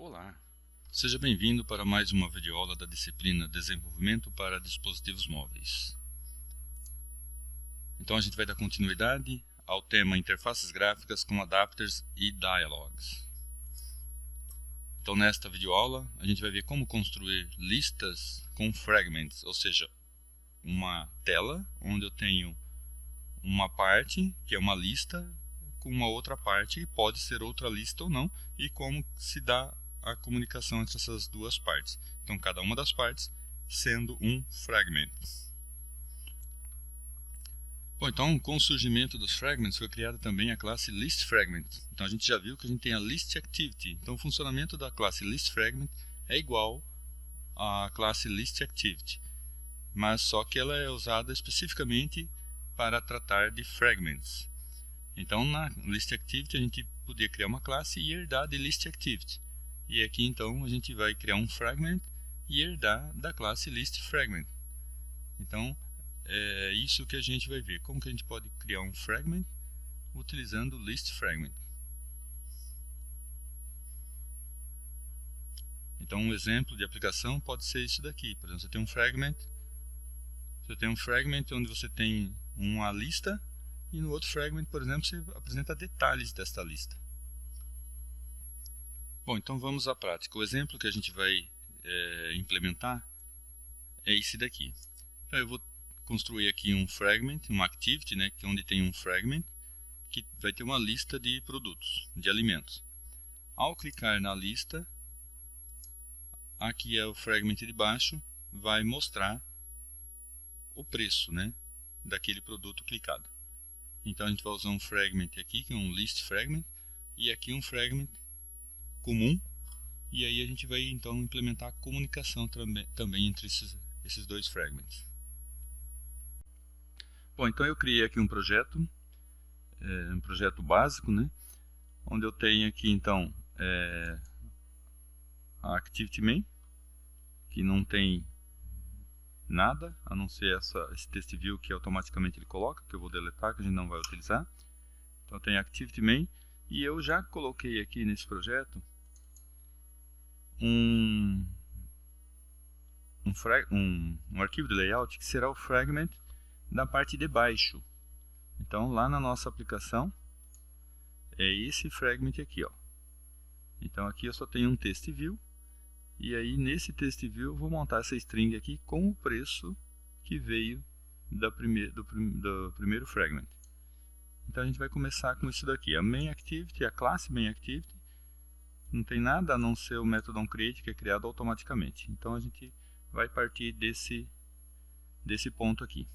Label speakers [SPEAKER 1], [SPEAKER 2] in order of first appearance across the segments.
[SPEAKER 1] Olá, seja bem-vindo para mais uma videoaula da disciplina Desenvolvimento para Dispositivos Móveis. Então a gente vai dar continuidade ao tema Interfaces Gráficas com Adapters e Dialogs. Então nesta videoaula a gente vai ver como construir listas com fragments, ou seja, uma tela onde eu tenho uma parte que é uma lista com uma outra parte, que pode ser outra lista ou não, e como se dá a comunicação entre essas duas partes. Então cada uma das partes sendo um fragment. Bom, então com o surgimento dos fragments foi criada também a classe ListFragment. Então a gente já viu que a gente tem a ListActivity. Então o funcionamento da classe ListFragment é igual à classe ListActivity, mas só que ela é usada especificamente para tratar de fragments. Então na ListActivity a gente podia criar uma classe e herdar de ListActivity. E aqui então a gente vai criar um fragment e herdar da classe ListFragment. Então é isso que a gente vai ver, como que a gente pode criar um fragment utilizando o ListFragment. Então um exemplo de aplicação pode ser isso daqui. Por exemplo, você tem um fragment onde você tem uma lista e no outro fragment, por exemplo, você apresenta detalhes desta lista. Bom, então vamos à prática. O exemplo que a gente vai implementar é esse daqui. Então eu vou construir aqui um fragment, uma activity, né, onde tem um fragment que vai ter uma lista de produtos, de alimentos. Ao clicar na lista, aqui é o fragment de baixo, vai mostrar o preço, né, daquele produto clicado. Então a gente vai usar um fragment aqui, que é um list fragment, e aqui um fragment comum, e aí a gente vai então implementar a comunicação também entre esses dois fragments. Bom, então eu criei aqui um projeto básico, né, onde eu tenho aqui então a Activity Main, que não tem nada, a não ser esse test view que automaticamente ele coloca, que eu vou deletar, que a gente não vai utilizar. Então tem a Activity Main, e eu já coloquei aqui nesse projeto um arquivo de layout que será o fragment da parte de baixo. Então lá na nossa aplicação é esse fragment aqui, ó. Então aqui eu só tenho um test view, e aí nesse test view eu vou montar essa string aqui com o preço que veio do primeiro fragment. Então a gente vai começar com isso daqui, a main activity, a classe main activity. Não tem nada a não ser o método onCreate, que é criado automaticamente. Então a gente vai partir desse ponto aqui.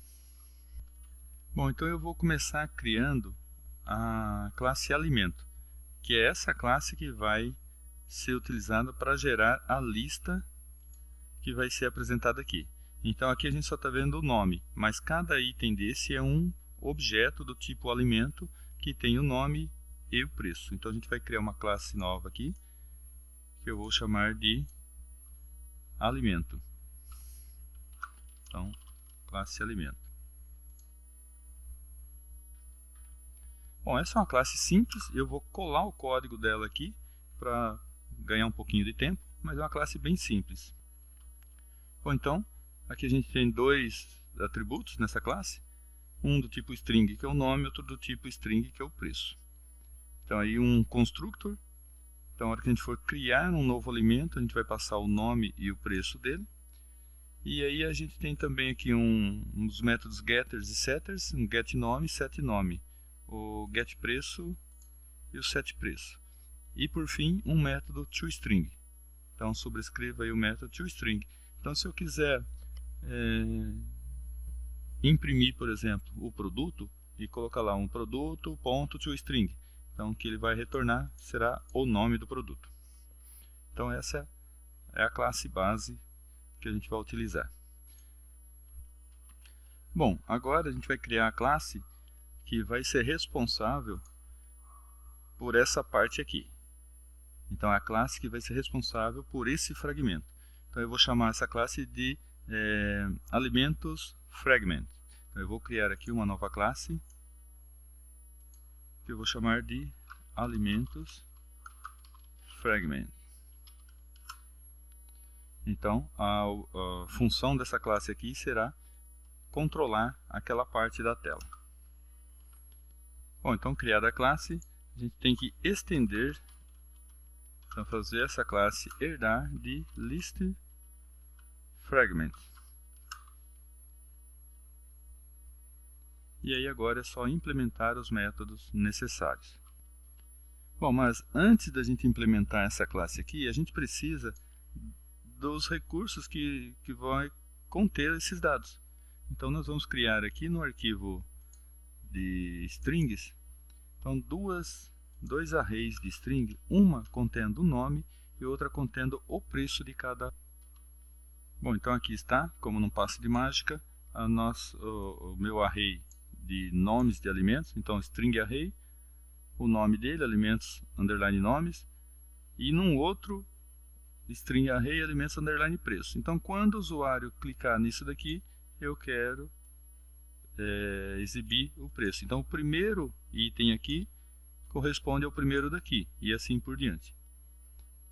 [SPEAKER 1] Bom, então eu vou começar criando a classe alimento, que é essa classe que vai ser utilizada para gerar a lista que vai ser apresentada aqui. Então aqui a gente só está vendo o nome, mas cada item desse é um objeto do tipo alimento que tem o nome e o preço. Então a gente vai criar uma classe nova aqui, que eu vou chamar de alimento. Então, classe alimento. Bom, essa é uma classe simples, eu vou colar o código dela aqui para ganhar um pouquinho de tempo, mas é uma classe bem simples. Bom, então, aqui a gente tem dois atributos nessa classe, um do tipo string, que é o nome, outro do tipo string, que é o preço. Então aí um constructor. Então, na hora que a gente for criar um novo alimento, a gente vai passar o nome e o preço dele. E aí a gente tem também aqui um dos métodos getters e setters, um getNome e setNome, o getPreço e o setPreço. E por fim, um método toString. Então sobrescreva aí o método toString. Então se eu quiser imprimir, por exemplo, o produto, e colocar lá um produto.toString. Então o que ele vai retornar será o nome do produto. Então essa é a classe base que a gente vai utilizar. Bom, agora a gente vai criar a classe que vai ser responsável por essa parte aqui. Então é a classe que vai ser responsável por esse fragmento. Então eu vou chamar essa classe de alimentos fragment. Então eu vou criar aqui uma nova classe que eu vou chamar de alimentos fragment. Então a função dessa classe aqui será controlar aquela parte da tela. Bom, então criada a classe, a gente tem que estender, então fazer essa classe herdar de listFragment. E aí agora é só implementar os métodos necessários. Bom, mas antes da gente implementar essa classe aqui, a gente precisa dos recursos que vão conter esses dados. Então nós vamos criar aqui no arquivo de strings, então dois arrays de string, uma contendo o nome e outra contendo o preço de cada. Bom, então aqui está, como num passe de mágica, o meu array de nomes de alimentos, então string array, o nome dele, alimentos, underline nomes, e num outro string array, alimentos, underline preço. Então quando o usuário clicar nisso daqui, eu quero exibir o preço. Então o primeiro item aqui corresponde ao primeiro daqui, e assim por diante.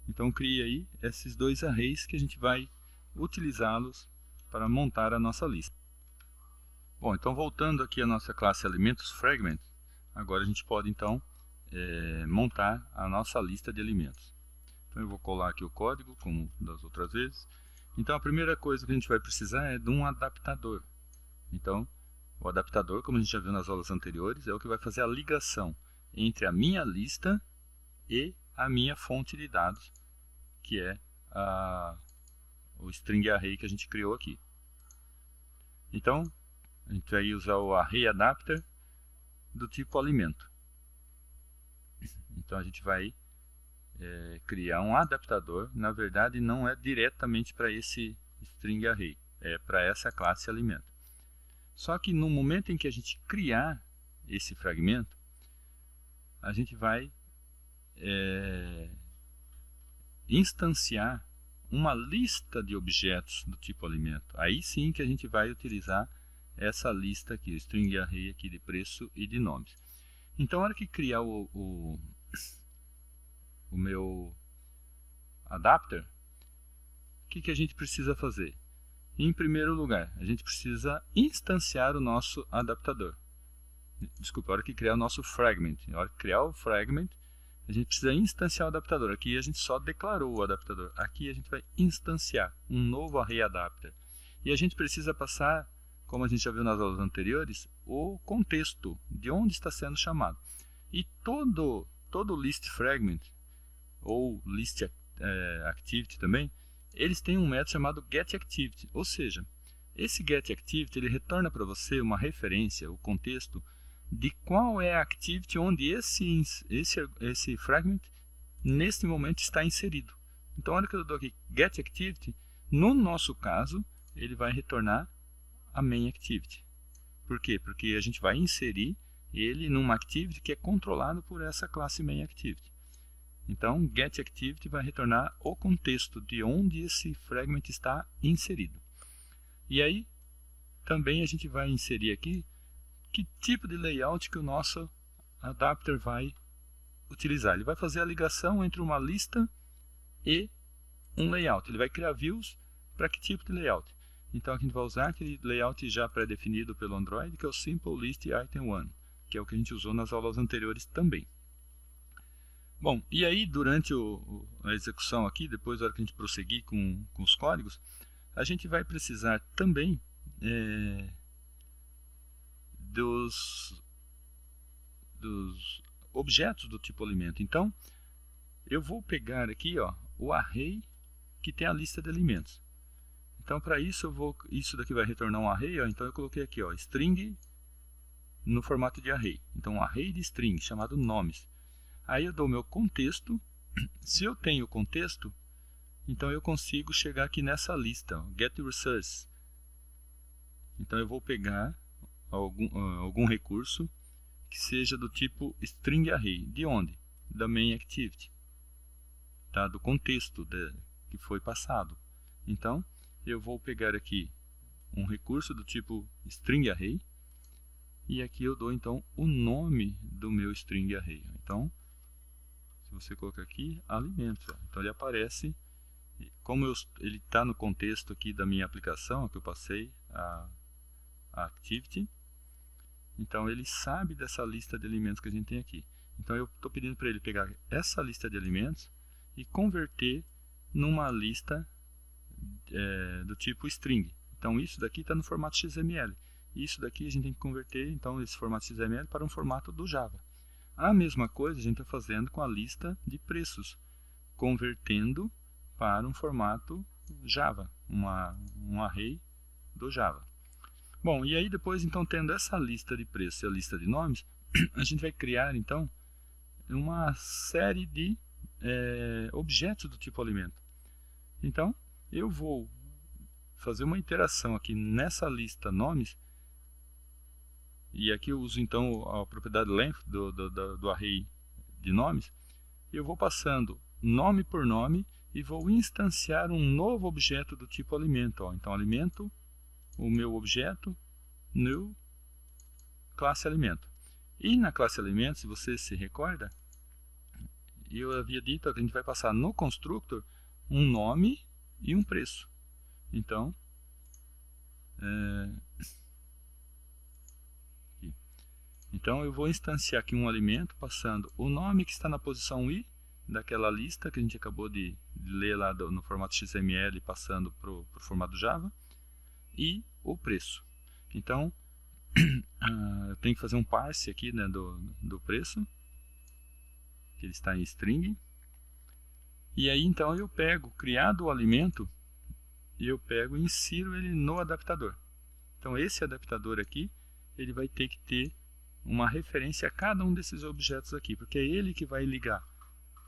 [SPEAKER 1] Então crie aí esses dois arrays que a gente vai utilizá-los para montar a nossa lista. Bom, então voltando aqui à nossa classe AlimentosFragment, agora a gente pode então montar a nossa lista de alimentos. Então eu vou colar aqui o código, como das outras vezes. Então a primeira coisa que a gente vai precisar é de um adaptador. Então o adaptador, como a gente já viu nas aulas anteriores, é o que vai fazer a ligação entre a minha lista e a minha fonte de dados, que é o string array que a gente criou aqui. Então a gente vai usar o arrayAdapter do tipo alimento. Então a gente vai criar um adaptador, na verdade não é diretamente para esse string array, é para essa classe alimento. Só que no momento em que a gente criar esse fragmento, a gente vai instanciar uma lista de objetos do tipo alimento. Aí sim que a gente vai utilizar essa lista aqui, o string array aqui de preço e de nomes. Então, na hora que criar o meu adapter, o que a gente precisa fazer? Em primeiro lugar, a gente precisa instanciar o nosso adaptador. Desculpa, a hora que criar o nosso fragment. Na hora que criar o fragment, a gente precisa instanciar o adaptador. Aqui a gente só declarou o adaptador. Aqui a gente vai instanciar um novo arrayAdapter. E a gente precisa passar, como a gente já viu nas aulas anteriores, o contexto de onde está sendo chamado. E todo listFragment, ou listActivity também, eles têm um método chamado getActivity. Ou seja, esse getActivity ele retorna para você uma referência, o contexto, de qual é a activity onde esse fragment, neste momento, está inserido. Então, olha que eu dou aqui, getActivity, no nosso caso, ele vai retornar a mainActivity. Por quê? Porque a gente vai inserir ele numa activity que é controlado por essa classe mainActivity. Então, getActivity vai retornar o contexto de onde esse fragment está inserido. E aí, também a gente vai inserir aqui que tipo de layout que o nosso adapter vai utilizar. Ele vai fazer a ligação entre uma lista e um layout. Ele vai criar views para que tipo de layout. Então aqui a gente vai usar aquele layout já pré-definido pelo Android, que é o Simple List Item 1, que é o que a gente usou nas aulas anteriores também. Bom, e aí durante a execução aqui, depois da hora que a gente prosseguir com os códigos, a gente vai precisar também dos objetos do tipo alimento. Então, eu vou pegar aqui o array que tem a lista de alimentos. Então, para isso, isso daqui vai retornar um array. Então, eu coloquei aqui string no formato de array. Então, um array de string chamado nomes. Aí eu dou meu contexto. Se eu tenho contexto, então eu consigo chegar aqui nessa lista, getResource. Então, eu vou pegar algum recurso que seja do tipo string array. De onde? Da mainActivity, tá? Do contexto que foi passado. Então, eu vou pegar aqui um recurso do tipo string array e aqui eu dou então o nome do meu string array. Então, se você colocar aqui alimentos, então ele aparece como ele está no contexto aqui da minha aplicação, que eu passei a activity, então ele sabe dessa lista de elementos que a gente tem aqui. Então eu estou pedindo para ele pegar essa lista de elementos e converter numa lista do tipo string. Então isso daqui está no formato XML. Isso daqui a gente tem que converter, então, esse formato XML para um formato do Java. A mesma coisa a gente está fazendo com a lista de preços, convertendo para um formato Java, um array do Java. Bom, e aí depois, então, tendo essa lista de preços e a lista de nomes, a gente vai criar, então, uma série de objetos do tipo alimento. Então, eu vou fazer uma iteração aqui nessa lista nomes, e aqui eu uso então a propriedade length do array de nomes. Eu vou passando nome por nome e vou instanciar um novo objeto do tipo alimento. Então, alimento, o meu objeto, new, classe alimento. E na classe alimento, se você se recorda, eu havia dito que a gente vai passar no constructor um nome e um preço. Então, então eu vou instanciar aqui um alimento passando o nome que está na posição I daquela lista que a gente acabou de ler lá no formato XML, passando para o formato Java, e o preço. Então eu tenho que fazer um parse aqui, né, do preço, que ele está em string, e aí então eu pego, criado o alimento, e eu pego e insiro ele no adaptador. Então esse adaptador aqui, ele vai ter que ter uma referência a cada um desses objetos aqui, porque é ele que vai ligar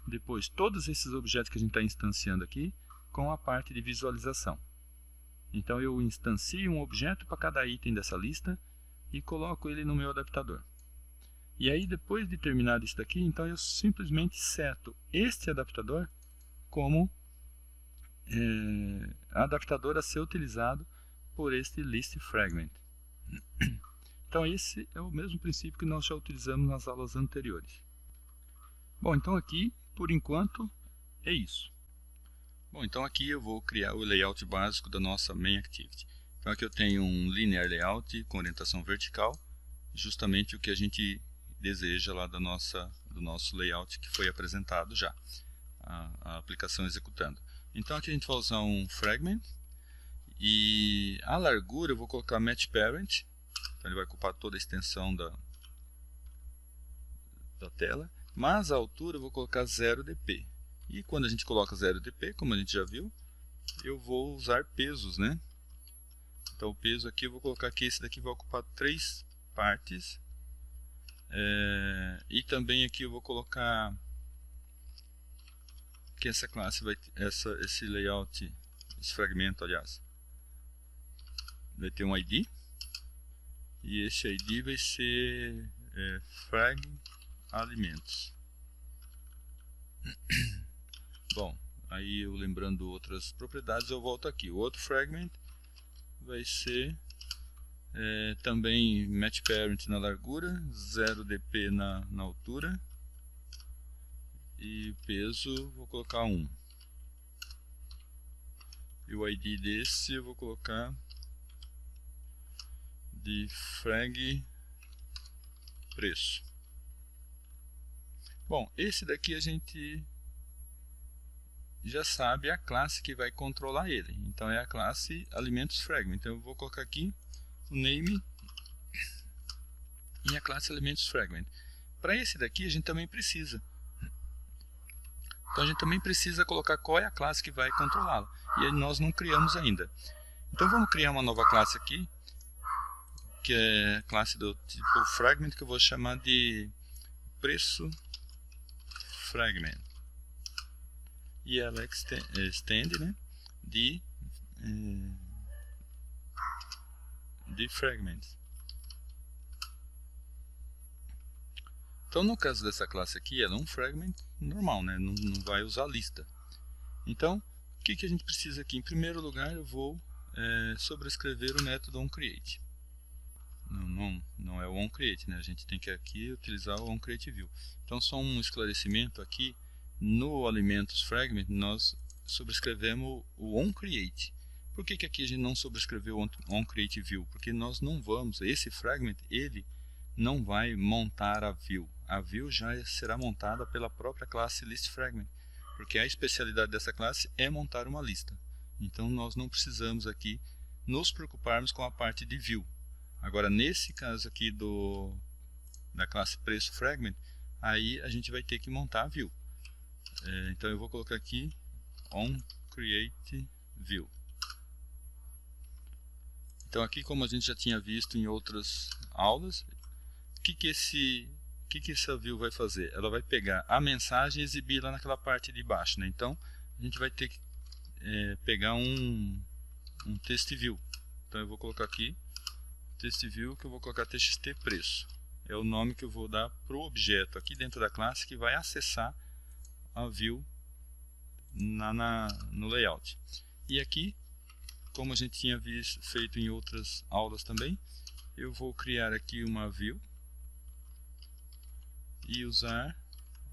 [SPEAKER 1] depois todos esses objetos que a gente está instanciando aqui com a parte de visualização. Então eu instancio um objeto para cada item dessa lista e coloco ele no meu adaptador. E aí depois de terminar isso daqui, então eu simplesmente seto este adaptador como adaptador a ser utilizado por este list fragment. Então esse é o mesmo princípio que nós já utilizamos nas aulas anteriores. Bom, então aqui, por enquanto, é isso. Bom, então aqui eu vou criar o layout básico da nossa main activity. Então aqui eu tenho um linear layout com orientação vertical, justamente o que a gente deseja lá do nosso layout que foi apresentado já, a aplicação executando. Então aqui a gente vai usar um fragment, e a largura eu vou colocar match parent, então ele vai ocupar toda a extensão da tela, mas a altura eu vou colocar 0dp. E quando a gente coloca 0dp, como a gente já viu, eu vou usar pesos, né? Então o peso aqui eu vou colocar que esse daqui vai ocupar 3 partes. E também aqui eu vou colocar que essa classe vai esse layout, esse fragmento, aliás, vai ter um ID, e esse ID vai ser frag alimentos. Bom, aí eu lembrando outras propriedades, eu volto aqui. O outro fragment vai ser também match parent na largura, 0dp na altura, e peso vou colocar 1. E o ID desse eu vou colocar de frag preço. Bom, esse daqui a gente já sabe a classe que vai controlar ele. Então é a classe alimentos fragment. Então eu vou colocar aqui o name e a classe alimentos fragment. Para esse daqui a gente também precisa. Então a gente também precisa colocar qual é a classe que vai controlá-lo. E aí nós não criamos ainda. Então vamos criar uma nova classe aqui, que é a classe do tipo fragment, que eu vou chamar de preço fragment. E ela extende, né, de fragments. Então no caso dessa classe aqui, ela é um fragment normal, né, não vai usar lista. Então o que a gente precisa aqui? Em primeiro lugar eu vou sobrescrever o método onCreate. Não é o onCreate, né? A gente tem que aqui utilizar o onCreateView. Então só um esclarecimento aqui, no alimentos fragment nós sobrescrevemos o onCreate. Por que aqui a gente não sobrescreveu o onCreateView? Porque nós não vamos, esse fragment, ele não vai montar a view. A view já será montada pela própria classe ListFragment, porque a especialidade dessa classe é montar uma lista. Então nós não precisamos aqui nos preocuparmos com a parte de view. Agora nesse caso aqui da classe PreçoFragment, aí a gente vai ter que montar a view. Então eu vou colocar aqui onCreateView. Então aqui, como a gente já tinha visto em outras aulas, o que essa view vai fazer? Ela vai pegar a mensagem e exibir lá naquela parte de baixo, né? Então a gente vai ter que pegar um TextView. Então eu vou colocar aqui TextView, que eu vou colocar txt preço. É o nome que eu vou dar para o objeto aqui dentro da classe que vai acessar a view no layout. E aqui, como a gente tinha feito em outras aulas também, eu vou criar aqui uma view e usar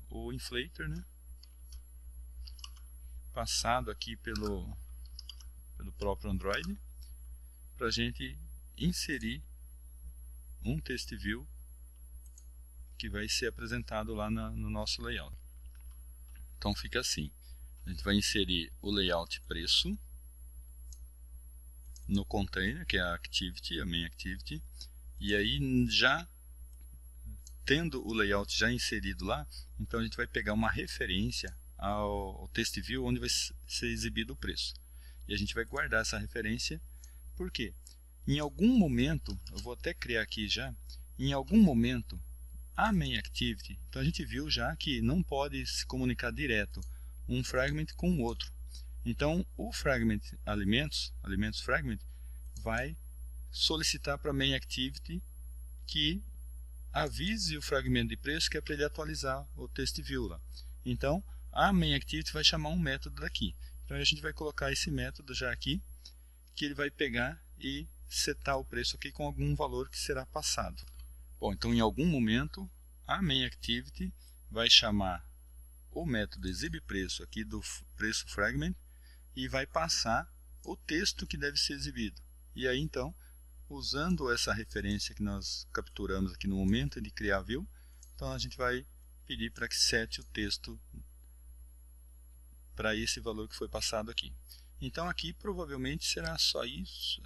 [SPEAKER 1] o inflator, né, passado aqui pelo próprio Android, para a gente inserir um TextView que vai ser apresentado lá no nosso layout. Então fica assim, a gente vai inserir o layout preço no container, que é a activity, a main activity, e aí já tendo o layout já inserido lá, então a gente vai pegar uma referência ao TextView onde vai ser exibido o preço. E a gente vai guardar essa referência, porque em algum momento, eu vou até criar aqui já, em algum momento a main activity, então a gente viu já que não pode se comunicar direto um fragment com o outro. Então o fragment alimentos fragment vai solicitar para a main activity que avise o fragmento de preço que é para ele atualizar o TextView lá. Então a main activity vai chamar um método daqui. Então a gente vai colocar esse método já aqui, que ele vai pegar e setar o preço aqui com algum valor que será passado. Bom, então em algum momento a main activity vai chamar o método exibepreço aqui do preço fragment e vai passar o texto que deve ser exibido. E aí então, usando essa referência que nós capturamos aqui no momento de criar a view, então a gente vai pedir para que sete o texto para esse valor que foi passado aqui. Então aqui provavelmente será só isso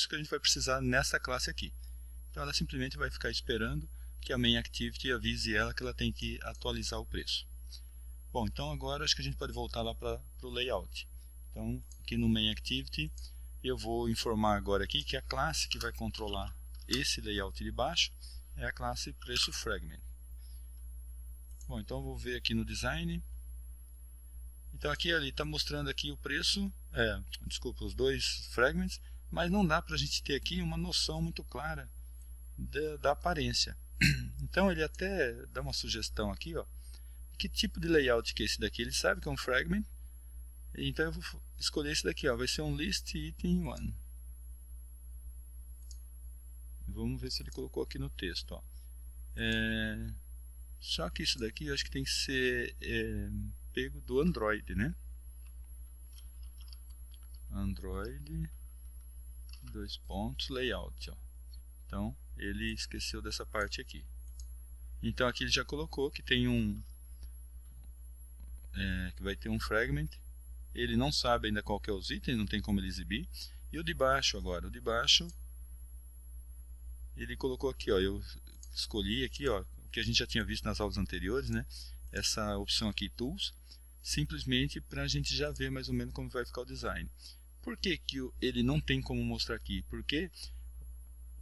[SPEAKER 1] que a gente vai precisar nessa classe aqui. Então ela simplesmente vai ficar esperando que a main activity avise ela que ela tem que atualizar o preço. Bom, então agora acho que a gente pode voltar lá para o layout. Então aqui no main activity eu vou informar agora aqui que a classe que vai controlar esse layout de baixo é a classe PreçoFragment. Bom, então eu vou ver aqui no design. Então aqui ele está mostrando aqui o preço, desculpa, os dois fragments, mas não dá para a gente ter aqui uma noção muito clara da aparência. Então ele até dá uma sugestão aqui, ó, que tipo de layout que é esse daqui. Ele sabe que é um fragment, então eu vou escolher esse daqui, ó, vai ser um list item 1. Vamos ver se ele colocou aqui no texto, ó. Só que isso daqui eu acho que tem que ser pego do Android, né? Android layout, ó. Então ele esqueceu dessa parte aqui. Então aqui ele já colocou que tem que vai ter um fragment. Ele não sabe ainda qual que é os itens, não tem como ele exibir. E o de baixo agora, o de baixo ele colocou aqui, ó, eu escolhi aqui, ó, o que a gente já tinha visto nas aulas anteriores, né? Essa opção aqui, Tools, simplesmente para a gente já ver mais ou menos como vai ficar o design. Por que ele não tem como mostrar aqui? Porque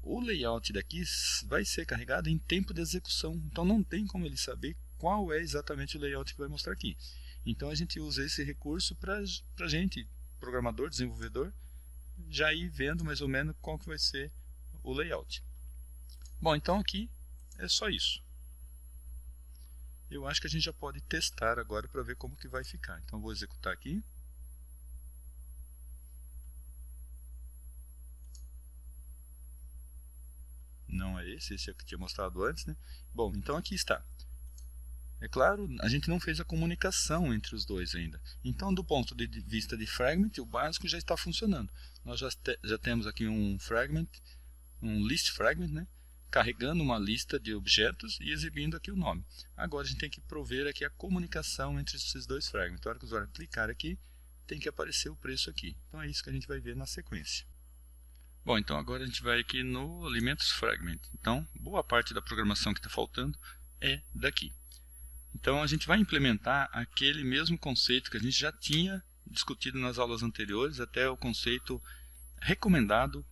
[SPEAKER 1] o layout daqui vai ser carregado em tempo de execução, então não tem como ele saber qual é exatamente o layout que vai mostrar aqui. Então a gente usa esse recurso para a gente, programador, desenvolvedor, já ir vendo mais ou menos qual que vai ser o layout. Bom, então aqui é só isso. Eu acho que a gente já pode testar agora para ver como que vai ficar. Então vou executar aqui. Não é esse é o que eu tinha mostrado antes, né? Bom, então aqui está. É claro, a gente não fez a comunicação entre os dois ainda. Então, do ponto de vista de fragment, o básico já está funcionando. Nós já temos aqui um fragment, um list fragment, né? Carregando uma lista de objetos e exibindo aqui o nome. Agora a gente tem que prover aqui a comunicação entre esses dois fragments. Na hora que o usuário clicar aqui, tem que aparecer o preço aqui. Então é isso que a gente vai ver na sequência. Bom, então agora a gente vai aqui no Alimentos Fragment. Então, boa parte da programação que está faltando é daqui. Então a gente vai implementar aquele mesmo conceito que a gente já tinha discutido nas aulas anteriores, até o conceito recomendado,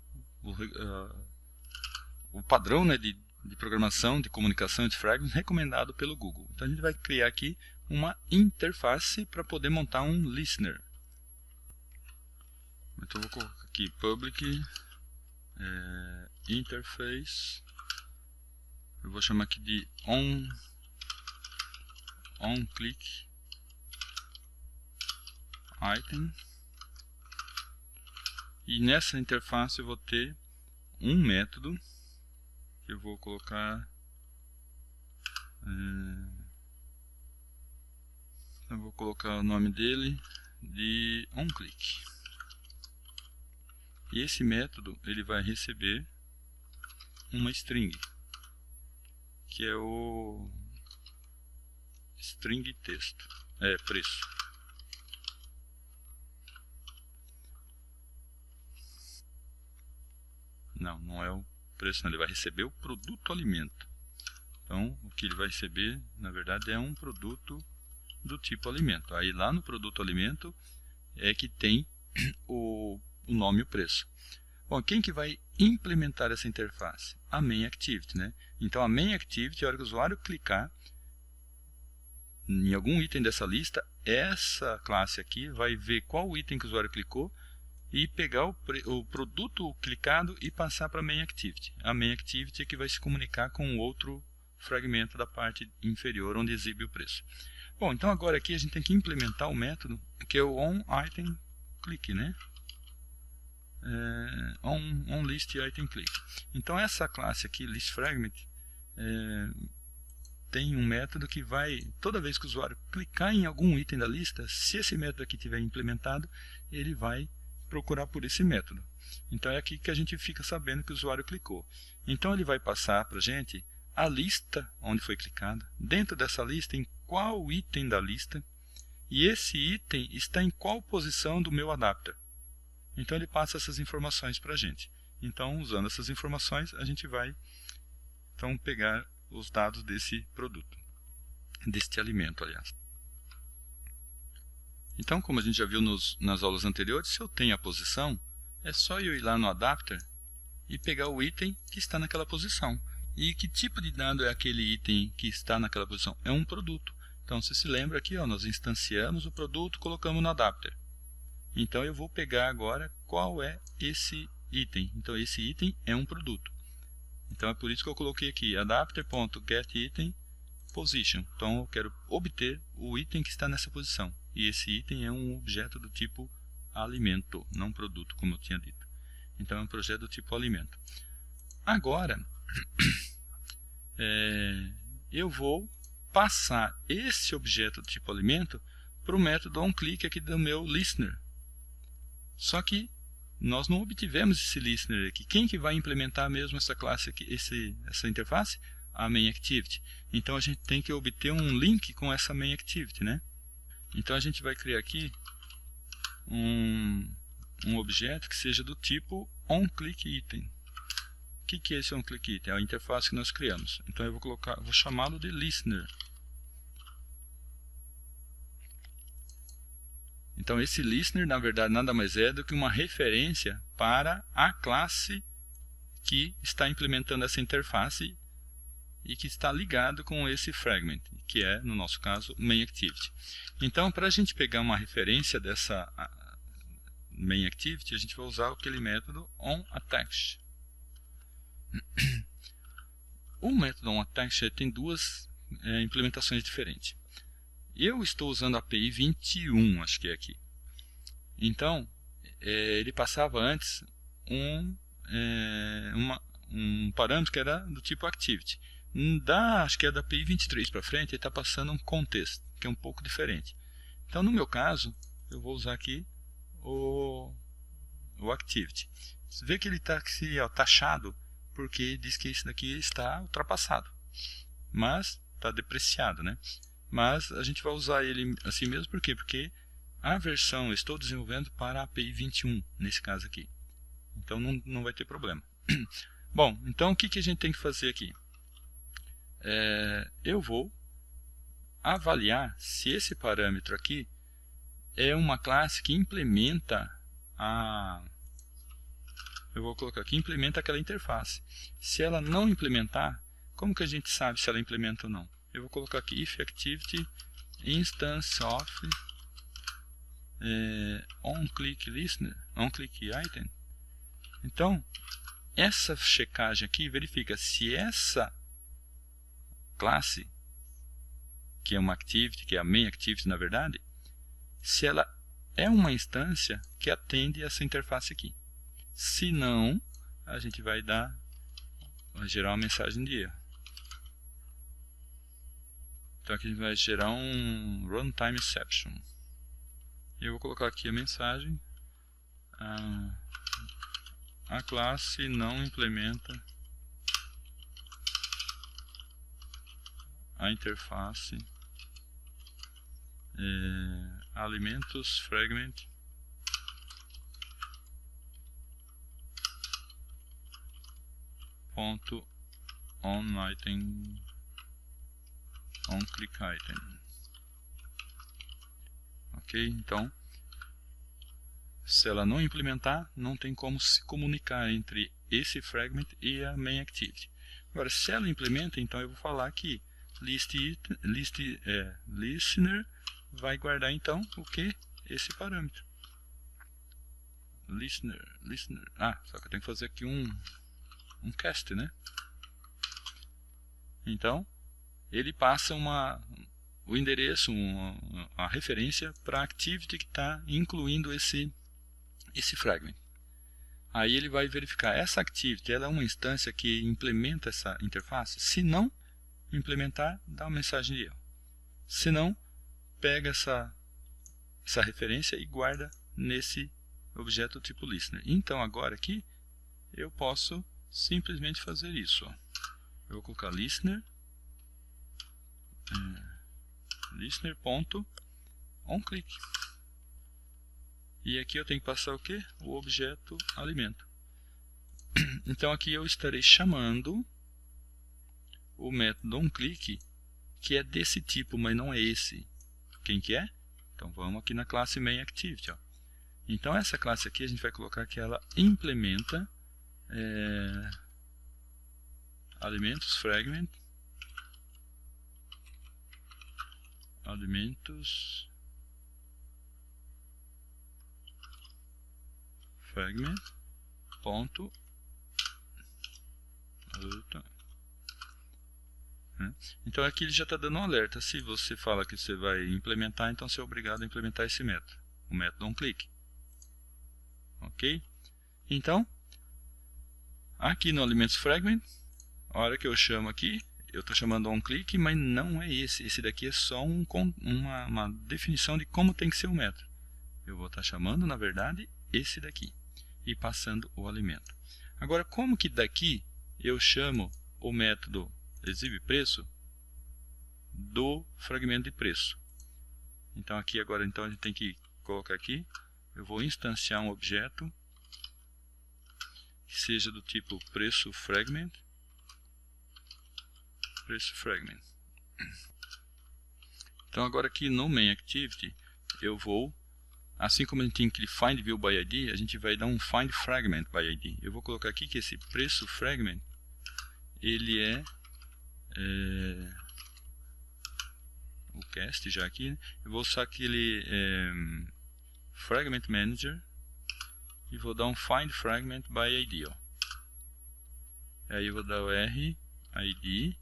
[SPEAKER 1] o padrão, né, de programação, de comunicação entre fragments recomendado pelo Google. Então a gente vai criar aqui uma interface para poder montar um listener. Então eu vou colocar aqui public interface, eu vou chamar aqui de onClick item, e nessa interface eu vou ter um método que eu vou colocar o nome dele de onClick, e esse método ele vai receber uma string, que é o string texto, preço. Não é o preço, não. Ele vai receber o produto alimento. Então, o que ele vai receber, na verdade, é um produto do tipo alimento. Aí lá no produto alimento é que tem o nome e o preço. Bom, quem que vai implementar essa interface? A main activity, né? Então, a main activity, a hora que o usuário clicar em algum item dessa lista, essa classe aqui vai ver qual item que o usuário clicou e pegar o produto clicado e passar para a main activity. A main activity é que vai se comunicar com o outro fragmento da parte inferior, onde exibe o preço. Bom, então agora aqui a gente tem que implementar o método que é o onItemClick, né? onListItemClick. Então essa classe aqui, listFragment, tem um método que vai, toda vez que o usuário clicar em algum item da lista, se esse método aqui estiver implementado, ele vai procurar por esse método. Então é aqui que a gente fica sabendo que o usuário clicou. Então ele vai passar para a gente a lista onde foi clicada, dentro dessa lista em qual item da lista, e esse item está em qual posição do meu adapter. Então ele passa essas informações para a gente. Então, usando essas informações, a gente vai então pegar os dados desse produto, deste alimento, aliás. Então, como a gente já viu nas aulas anteriores, se eu tenho a posição, é só eu ir lá no adapter e pegar o item que está naquela posição. E que tipo de dado é aquele item que está naquela posição? É um produto. Então, você se lembra aqui, nós instanciamos o produto, colocamos no adapter. Então, eu vou pegar agora qual é esse item. Então, esse item é um produto. Então é por isso que eu coloquei aqui adapter.getItemPosition. Então eu quero obter o item que está nessa posição. E esse item é um objeto do tipo alimento, não produto, como eu tinha dito. Então é um projeto do tipo alimento. Agora, eu vou passar esse objeto do tipo alimento para o método onClick aqui do meu listener. Só que nós não obtivemos esse listener aqui. Quem que vai implementar mesmo essa classe aqui, essa interface? A main activity. Então a gente tem que obter um link com essa main activity, né? Então a gente vai criar aqui um objeto que seja do tipo onClickItem. O que é esse onClickItem? É a interface que nós criamos. Então eu vou chamá-lo de listener. Então esse listener, na verdade, nada mais é do que uma referência para a classe que está implementando essa interface e que está ligado com esse fragment, que é, no nosso caso, main activity. Então, para a gente pegar uma referência dessa main activity, a gente vai usar aquele método onAttach. O método onAttach tem duas implementações diferentes. Eu estou usando a API 21, acho que é aqui. Então, ele passava antes um parâmetro que era do tipo activity. Acho que é da API 23 para frente, ele está passando um context, que é um pouco diferente. Então, no meu caso, eu vou usar aqui o activity. Você vê que ele está taxado, porque diz que esse daqui está ultrapassado, mas está depreciado, né? Mas a gente vai usar ele assim mesmo, por quê? Porque a versão eu estou desenvolvendo para a API 21, nesse caso aqui. Então não vai ter problema. Bom, então o que a gente tem que fazer aqui? Eu vou avaliar se esse parâmetro aqui é uma classe que implementa eu vou colocar aqui, implementa aquela interface. Se ela não implementar, como que a gente sabe se ela implementa ou não? Eu vou colocar aqui if activity instance of onClick listener, onClick item. Então, essa checagem aqui verifica se essa classe, que é uma activity, que é a main activity na verdade, se ela é uma instância que atende essa interface aqui. Se não, a gente vai gerar uma mensagem de erro. Então aqui a gente vai gerar um runtime exception. Eu vou colocar aqui a mensagem: a classe não implementa a interface alimentos fragment ponto on item on click item. Ok, então se ela não implementar, não tem como se comunicar entre esse fragment e a main activity. Agora, se ela implementa, então eu vou falar que listener vai guardar então o que? Esse parâmetro. Listener. Só que eu tenho que fazer aqui um cast, né? Então, ele passa o endereço, a referência para a activity que está incluindo esse fragment. Aí ele vai verificar essa activity, ela é uma instância que implementa essa interface. Se não implementar, dá uma mensagem de erro. Se não, pega essa referência e guarda nesse objeto tipo listener. Então agora aqui eu posso simplesmente fazer isso. Eu vou colocar listener listener.onClick. E aqui eu tenho que passar o que? O objeto alimento. Então aqui eu estarei chamando o método onClick, que é desse tipo, mas não é esse. Quem que é? Então vamos aqui na classe main activity. Então essa classe aqui a gente vai colocar que ela implementa alimentos fragment ponto então aqui ele já está dando um alerta. Se você fala que você vai implementar, então você é obrigado a implementar esse método, o método onClick. Ok? Então aqui no alimentos fragment, a hora que eu chamo aqui, eu estou chamando onClick, mas não é esse. Esse daqui é só uma definição de como tem que ser o método. Eu vou estar chamando, na verdade, esse daqui e passando o alimento. Agora, como que daqui eu chamo o método exibe preço do fragmento de preço? Então aqui agora então a gente tem que colocar aqui, eu vou instanciar um objeto que seja do tipo preço fragment. Então agora aqui no main activity eu vou, assim como a gente tem aquele find view by id, a gente vai dar um find fragment by id. Eu vou colocar aqui que esse preço fragment ele é o cast já aqui, né? Eu vou usar aquele fragment manager e vou dar um find fragment by id. Aí eu vou dar o r id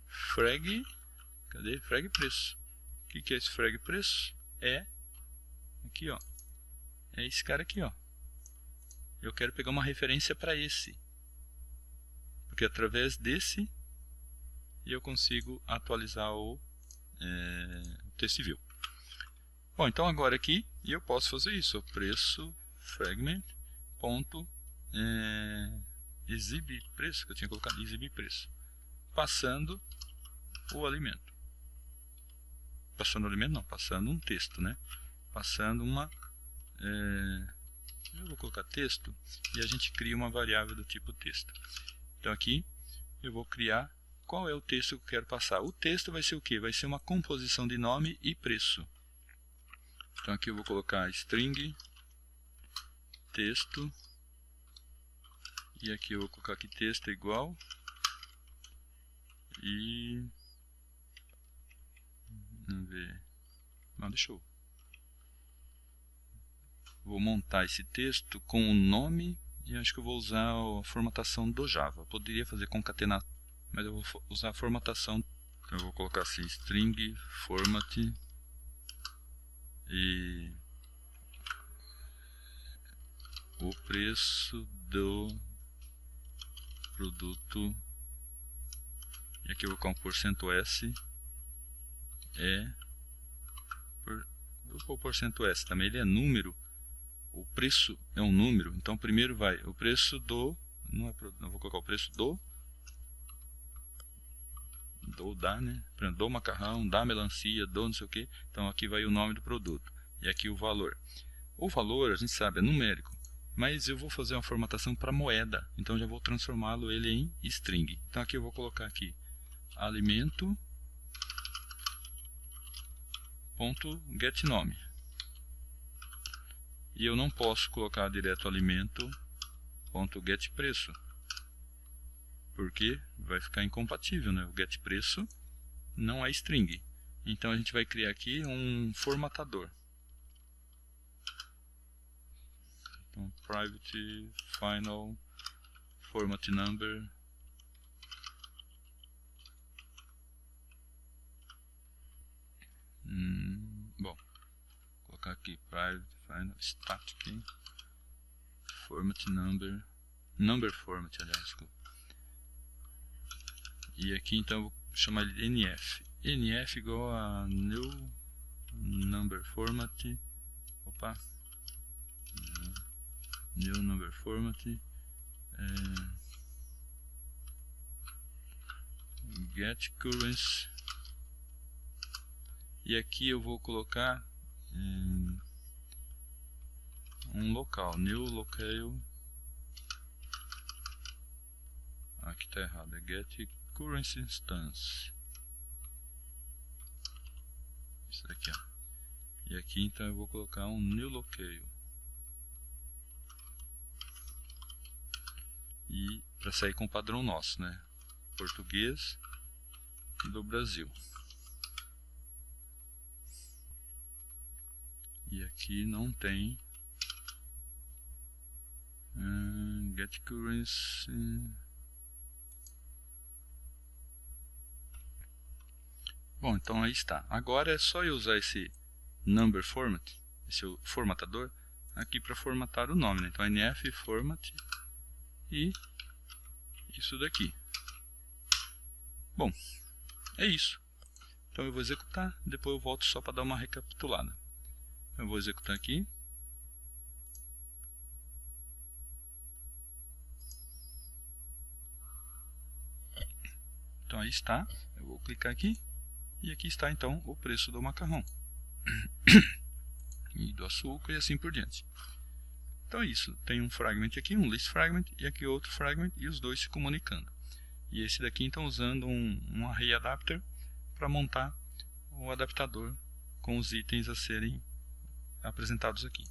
[SPEAKER 1] frag, frag preço. O que é esse frag preço? Aqui, ó, é esse cara aqui, ó. Eu quero pegar uma referência para esse, porque através desse e eu consigo atualizar o Test View. Bom, então agora aqui eu posso fazer isso, o preço fragment ponto exibir preço, que eu tinha colocado exibir preço, passando o alimento. Passando o alimento não, passando um texto, né? Passando uma eu vou colocar texto e a gente cria uma variável do tipo texto. Então aqui eu vou criar qual é o texto que eu quero passar. O texto vai ser o que? Vai ser uma composição de nome e preço. Então aqui eu vou colocar string texto e aqui eu vou colocar que texto é igual e vamos ver, não, deixa eu vou montar esse texto com o nome e acho que eu vou usar a formatação do Java. Eu poderia fazer concatenar, mas eu vou usar a formatação. Então eu vou colocar assim string format e o preço do produto, e aqui eu vou colocar um %s eu vou pôr %s também, ele é número, o preço é um número, então primeiro vai o preço do, não vou colocar o preço da, né? Do macarrão, da melancia, do não sei o que, então aqui vai o nome do produto, e aqui o valor. O valor a gente sabe é numérico, mas eu vou fazer uma formatação para moeda, então já vou transformá-lo ele em string. Então aqui eu vou colocar aqui alimento ponto get nome, e eu não posso colocar direto alimento ponto get preço, porque vai ficar incompatível, né? O get preço não é string. Então a gente vai criar aqui um formatador. Então, private final format number bom, vou colocar aqui private final static format number format, aliás, desculpa. E aqui então eu vou chamar ele de nf igual a new number format, new number format get currency, e aqui eu vou colocar um local, new locale, aqui está errado, é get currency instance, isso daqui, ó. E aqui então eu vou colocar um new locale, e para sair com o padrão nosso, né, português do Brasil. E aqui não tem get currency. Bom, então aí está. Agora é só eu usar esse number format, esse formatador, aqui para formatar o nome, né? Então nf format e isso daqui. Bom, é isso. Então eu vou executar, depois eu volto só para dar uma recapitulada. Eu vou executar aqui. Então aí está. Eu vou clicar aqui. E aqui está então o preço do macarrão. E do açúcar e assim por diante. Então é isso. Tem um fragment aqui, um list fragment, e aqui outro fragment, e os dois se comunicando. E esse daqui então usando um array adapter para montar o adaptador com os itens a serem apresentados aqui.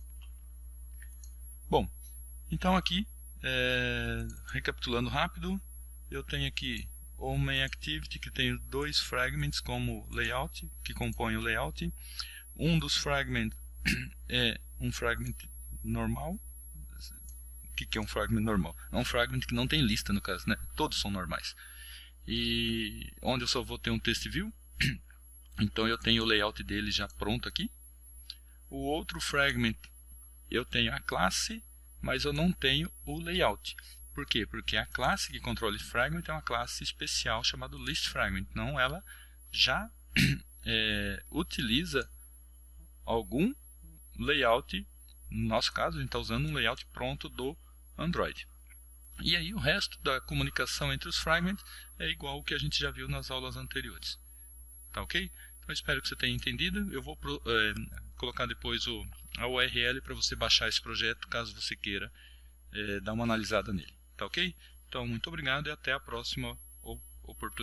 [SPEAKER 1] Bom, então aqui, recapitulando rápido, eu tenho aqui o main activity, que tem dois fragments como layout, que compõem o layout. Um dos fragments é um fragment normal. O que é um fragment normal? É um fragment que não tem lista, no caso, né? Todos são normais. E onde eu só vou ter um test view, então eu tenho o layout dele já pronto aqui. O outro fragment eu tenho a classe, mas eu não tenho o layout, Por quê? Porque a classe que controla esse fragment é uma classe especial chamada listFragment. Então ela já utiliza algum layout. No nosso caso, a gente está usando um layout pronto do Android. E aí o resto da comunicação entre os fragments é igual ao que a gente já viu nas aulas anteriores. Tá ok? Então espero que você tenha entendido. Eu vou colocar depois a URL para você baixar esse projeto, caso você queira dar uma analisada nele. Tá ok? Então muito obrigado e até a próxima oportunidade.